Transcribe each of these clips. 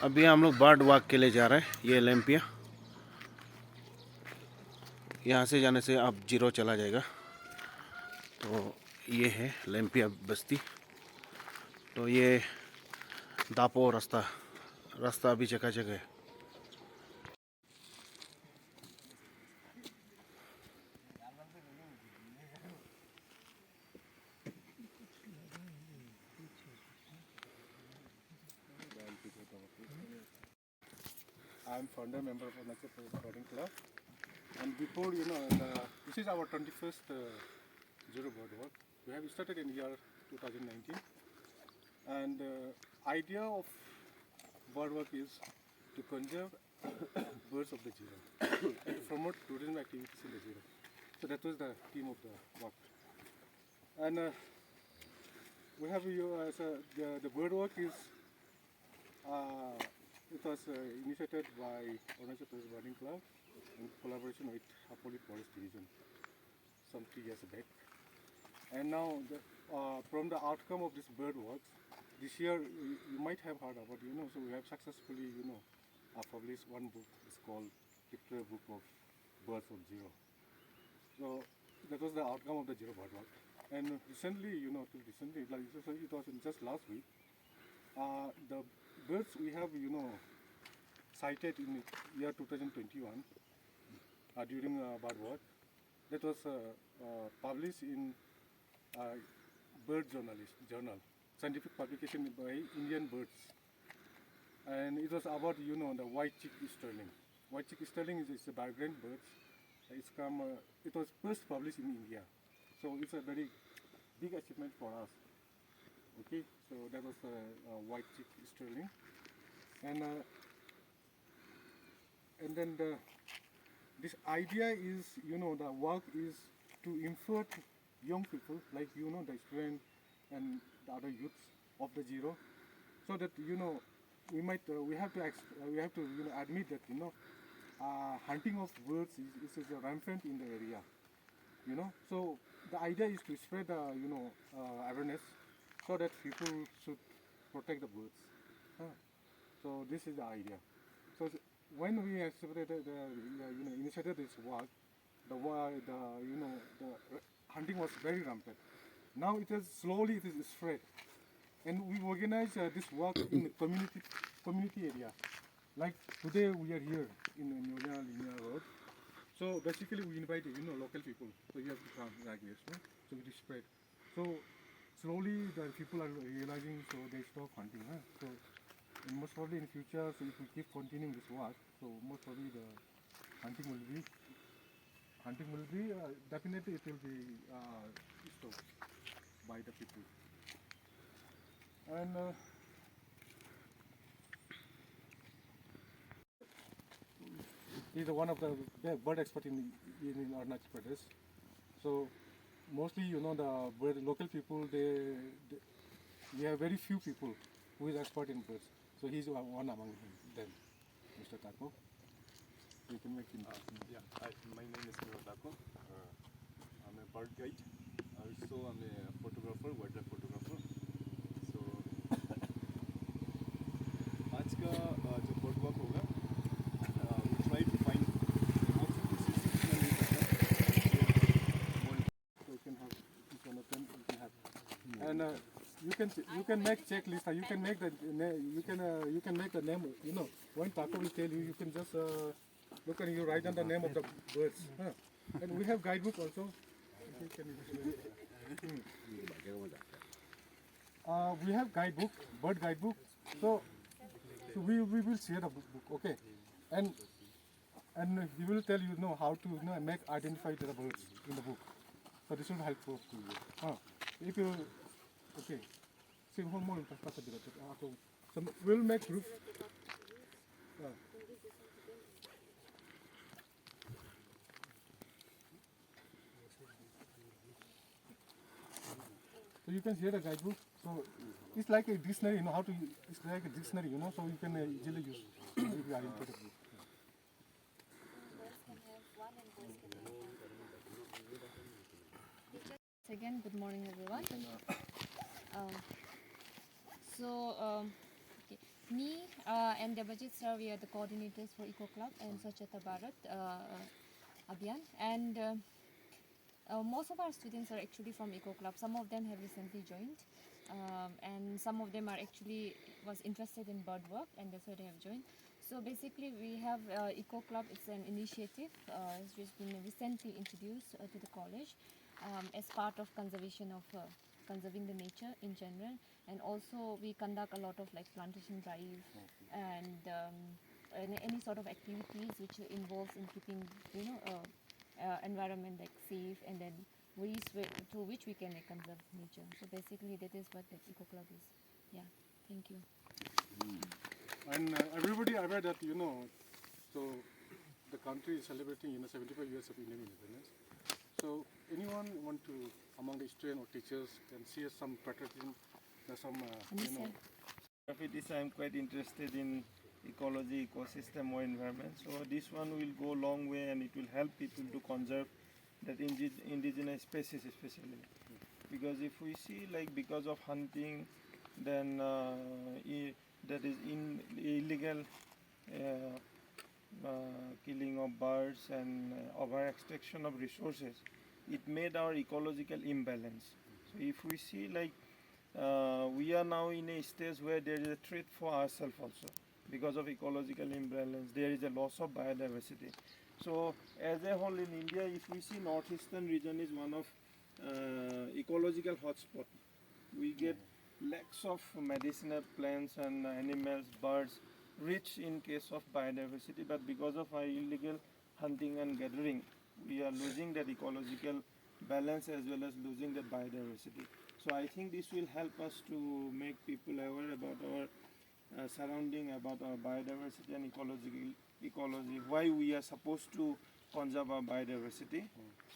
अभी हम लोग बर्ड वॉक के लिए जा रहे हैं। ये लैम्पिया, यहाँ से जाने से आप जीरो चला जाएगा। तो ये है लैम्पिया बस्ती। तो ये दापो रास्ता अभी चकाचक है। I'm founder member of Organised Sporting Club, and before this is our 21st Ziro bird walk. We have started in year 2019, and idea of bird walk is to conserve birds of the Ziro and to promote tourism activities in the Ziro. So that was the theme of the walk, and we have the bird walk is. It was initiated by Organised Birding Club in collaboration with Apoli Forest Division some 3 years back. And now, from the outcome of this bird walks, this year you might have heard about, so we have successfully, published one book. It's called Picture Book of Birds of Ziro. So that was the outcome of the Ziro bird walk. And recently, like it was just last week, the birds we have, sighted in year 2021 during bird walk, that was published in Bird Journal, scientific publication by Indian Birds, and it was about the white-cheeked sterling. White-cheeked sterling is a migrant bird. It was first published in India, so it's a very big achievement for us. Okay, so that was white-cheeked sterling, and then this idea is, the work is to invert young people like the student and the other youths of the Ziro, so that we have to admit that hunting of birds is rampant in the area, So the idea is to spread awareness, so that people should protect the birds. So this is the idea. So when we initiated this work, the hunting was very rampant. Now it is spread, and we organize this work in community area. Like today we are here in Nyonya Linear Road. So basically we invite local people. So you have to come like this, no? So it is spread. So slowly the people are realizing, so they stop hunting. So most probably in future, so if we keep continuing this work, so most probably the hunting will be definitely it will be stopped by the people. And he's one of the bird expert in Arunachal Pradesh. So mostly, the local people, we have very few people who is expert in birds. So he's one among them, Mr. Tako. You can make him. My name is Mr. Tako. I'm a bird guide. Also, I'm a photographer, wildlife photographer. So, आज का जो bird walk होगा, we try to find how to So you can have each one of them. You can have, and you can make checklist. You can make the you can make the name. When Taco will tell you, you can just look and you write down the name of the birds. And we have guidebook also. We have guidebook, bird guidebook. So we will share the book, okay? And he will tell you how to make identify the birds in the book. So this will help to you. If you okay, so we'll make group. So you can share the guidebook. So it's like a dictionary, how to use. It's like a dictionary, so you can easily use if you are interested. Again, good morning, everyone. Okay. Me, And Debajit sir, we are the coordinators for Eco Club and Swachhata Bharat Abhiyan. And most of our students are actually from Eco Club. Some of them have recently joined, and some of them are actually was interested in bird work, and that's why they have joined. So basically, we have Eco Club. It's an initiative. It's just been recently introduced to the college as part of conservation of conserving the nature in general, and also we conduct a lot of like plantation drive and any sort of activities which involves in keeping environment like safe, and then ways through which we can like, conserve nature. So basically, that is what the Eco Club is. Yeah, thank you. And everybody aware that, so the country is celebrating 75 years of Indian independence. So anyone want to, among the students or teachers, can see some patriotism, I'm quite interested in ecology, ecosystem or environment. So this one will go a long way and it will help people to conserve that indigenous species especially. Because if we see like because of hunting, then that is illegal killing of birds and over extraction of resources, it made our ecological imbalance. So if we see like we are now in a stage where there is a threat for ourselves also because of ecological imbalance. There is a loss of biodiversity. So as a whole in India, if we see northeastern region is one of ecological hotspot. We get lakhs of medicinal plants and animals, birds, rich in case of biodiversity, but because of our illegal hunting and gathering, we are losing that ecological balance as well as losing the biodiversity. So I think this will help us to make people aware about our surrounding, about our biodiversity and ecology, why we are supposed to conserve our biodiversity.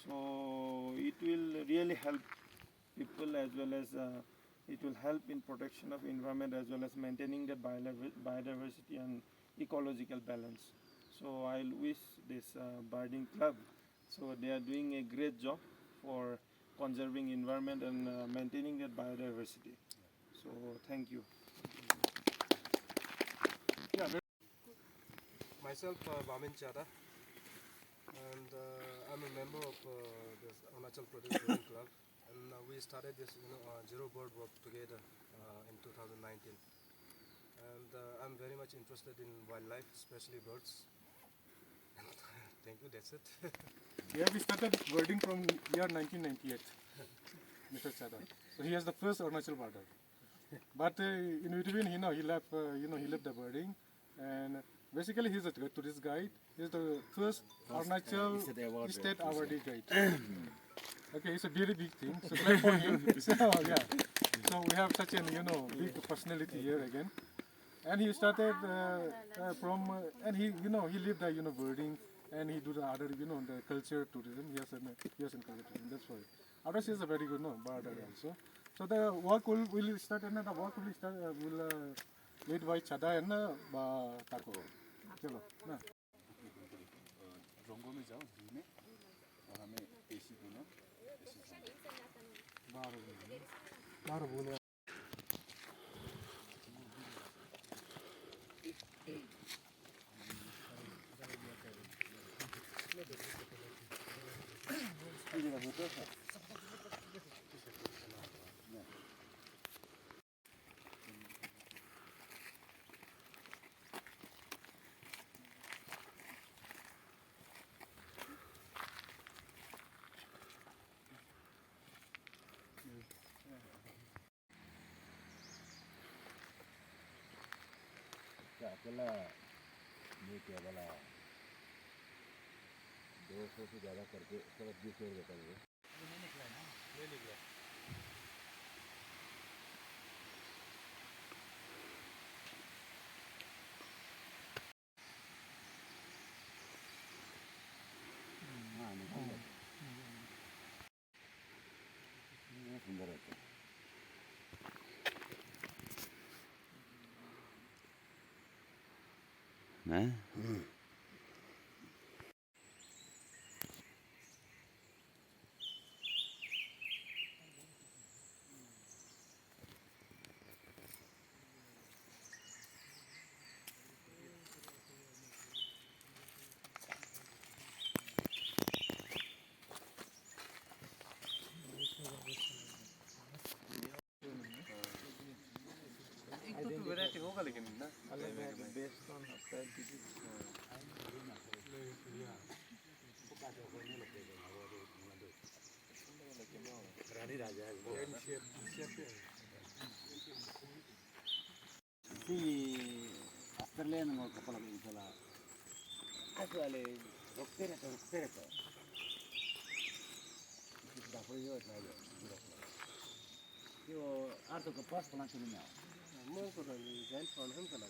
So it will really help people as well as it will help in protection of environment as well as maintaining the biodiversity and ecological balance. So I wish this birding club, so they are doing a great job for conserving environment and maintaining that biodiversity. So thank you. Yeah, Myself, Bamin Chada, and I'm a member of this Arunachal Pradesh Birding Club, and we started this Ziro bird work together in 2019. And I'm very much interested in wildlife, especially birds. Thank you, that's it. yeah, we started birding from year 1998, Mr. Chada. So he has the first Arunachal birder. But in between, he left the birding, and basically he's a tourist guide. He's the first Arunachal state awardee guide. Okay, it's a very big thing. So clap for him. So yeah, so we have such an big personality here again. And he started from and he lived the birding, and he do the other the culture tourism. Yes, in culture tourism. That's why. Others is a very good birder also. So the work will start, and the work will start will lead by Chada and Tako. चलो ना रंगों में जाओ D में और हमें AC देना बारह बोले अकेला नहीं किया वाला 200 से ज़्यादा करके सब 20 और देता है नहीं निकला ना ले लिया हाँ निकल सुंदर है हैं वैरायटी होगा लेकिन ना अलग है बेस्ड ऑन आपका disease Si Australian ngo kapala ko sala. Ako ale dokter to. Da foi yo na yo. Yo arto ka pas pala chini na. Mo ko na ni giant fan ham kana.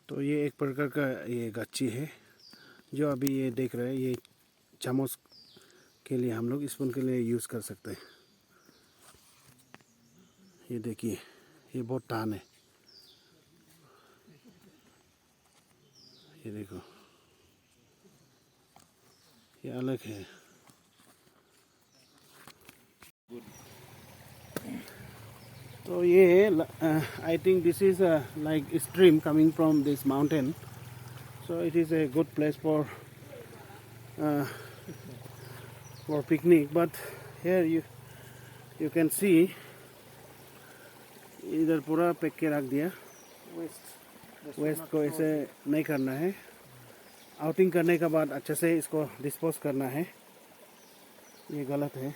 तो ये एक प्रकार का ये गच्ची है जो अभी ये देख रहे हैं, ये चम्मच के लिए हम लोग स्पून के लिए यूज़ कर सकते हैं। ये देखिए ये बहुत टान है, ये देखो ये अलग है। तो ये I think this is like a stream coming from this mountain, so it is a good place for picnic. But here you can see इधर पूरा पैक के रख दिया। वेस्ट को ऐसे नहीं करना है, आउटिंग करने के बाद अच्छे से इसको डिस्पोज करना है, ये गलत है।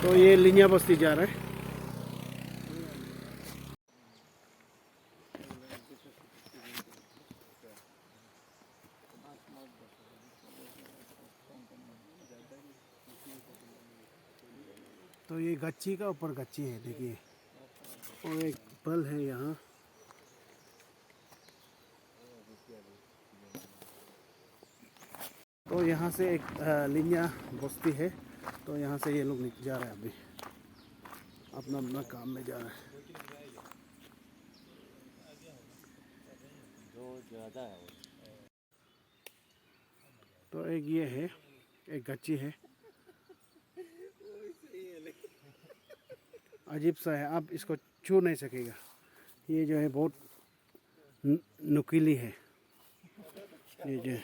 तो ये लिनिया बस्ती जा रहा है। तो ये गच्ची का ऊपर गच्ची है, देखिए, और एक पल है यहाँ। तो यहाँ से एक लिनिया बस्ती है, तो यहाँ से ये लोग जा रहे हैं, अभी अपना अपना काम में जा रहे हैं। तो एक ये है, एक गच्ची है, अजीब सा है, आप इसको छू नहीं सकेगा। ये जो है बहुत नुकीली है, ये जो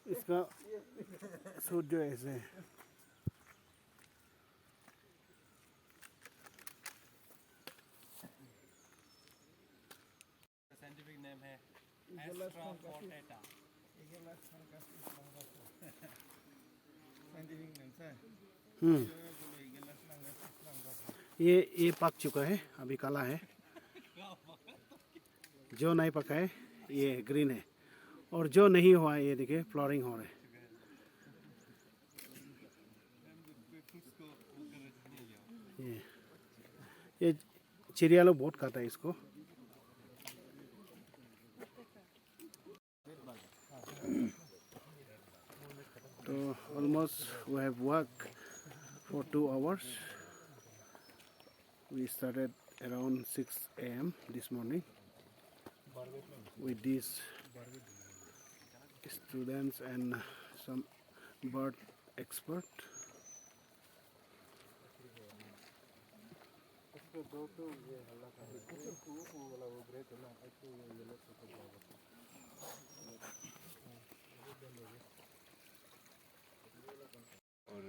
इसका सूट जो है ऐसे है। साइंटिफिक नेम है एस्ट्राफोर्टेटा। ये पक चुका है, अभी काला है। जो नहीं पका है ये ग्रीन है, और जो नहीं हुआ है ये देखिए फ्लावरिंग हो रहा है। ये चिड़िया लोग बहुत खाता है इसको। तो almost we have worked for 2 hours. We started around 6 a.m. this morning with these students and some bird expert. और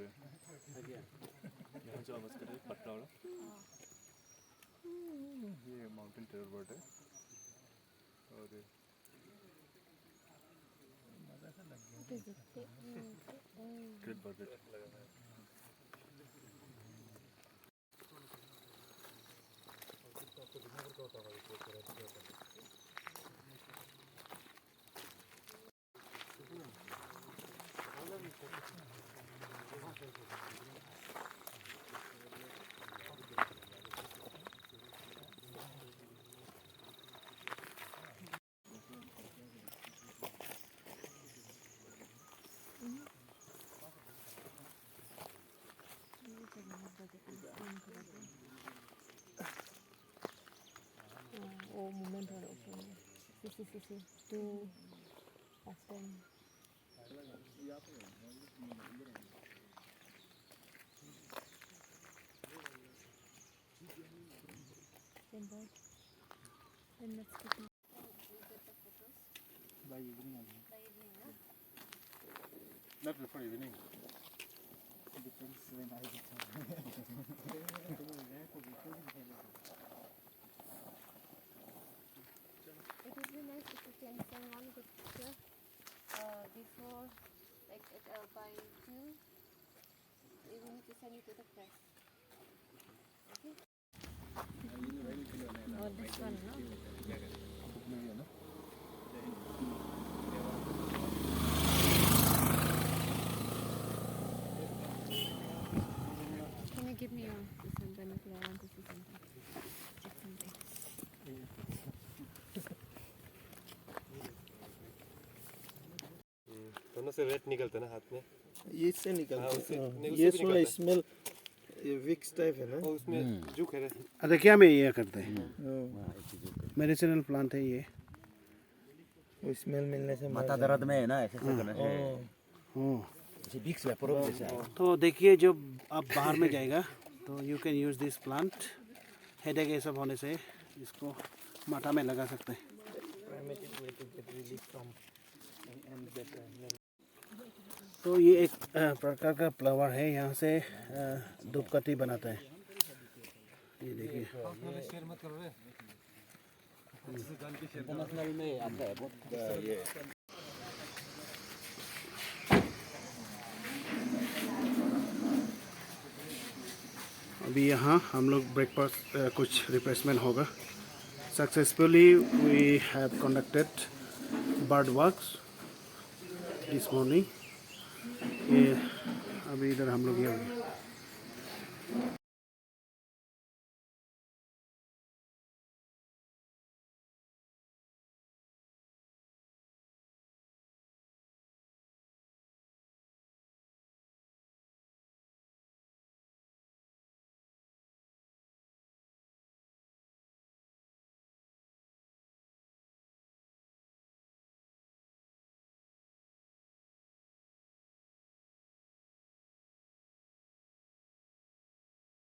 यहाँ जो आवाज़ कर रहे हैं पट्टा वाला, ये माउंटेन टेरर बर्ड है। और ग्रेट बर्ड है। SCCZ to last time. Then let's get now. By evening only. By evening, no? Not before evening. Depends when I get It would be nice if you can send one picture before, like by 2. We need to send it to the press. Okay? Oh, this one, no? Can you give me your this one, binocular? I want to see something. Check something. दोनों से rate निकलता है ना हाथ में ये से निकलता हाँ, उससे- है नहीं, ये उससे भी थोड़ा निकलता है। स्मेल विक्स टाइप है ना और उसमें जुक है अदकिया में ये करते हैं हाँ, मेडिसिनल प्लांट है ये वो स्मेल मिलने से माथा दर्द में है ना ऐसे करने से हाँ जैसे विक्स वेपर जैसा है तो देखिए जब आप बाहर में जाएगा तो you can use this plant headache ये सब होने से इसको माथा में लगा सकते हैं primitive way to get relief from and better. तो ये एक प्रकार का फ्लावर है यहाँ से धूपकाठी बनाता है ये देखिए शेयर मत करो रे इंटरनेशनल में आता है बहुत ये अभी यहाँ हम लोग ब्रेकफास्ट कुछ रिफ्रेशमेंट होगा successfully we have conducted bird walks this morning ये अभी इधर हम लोग ये हो गए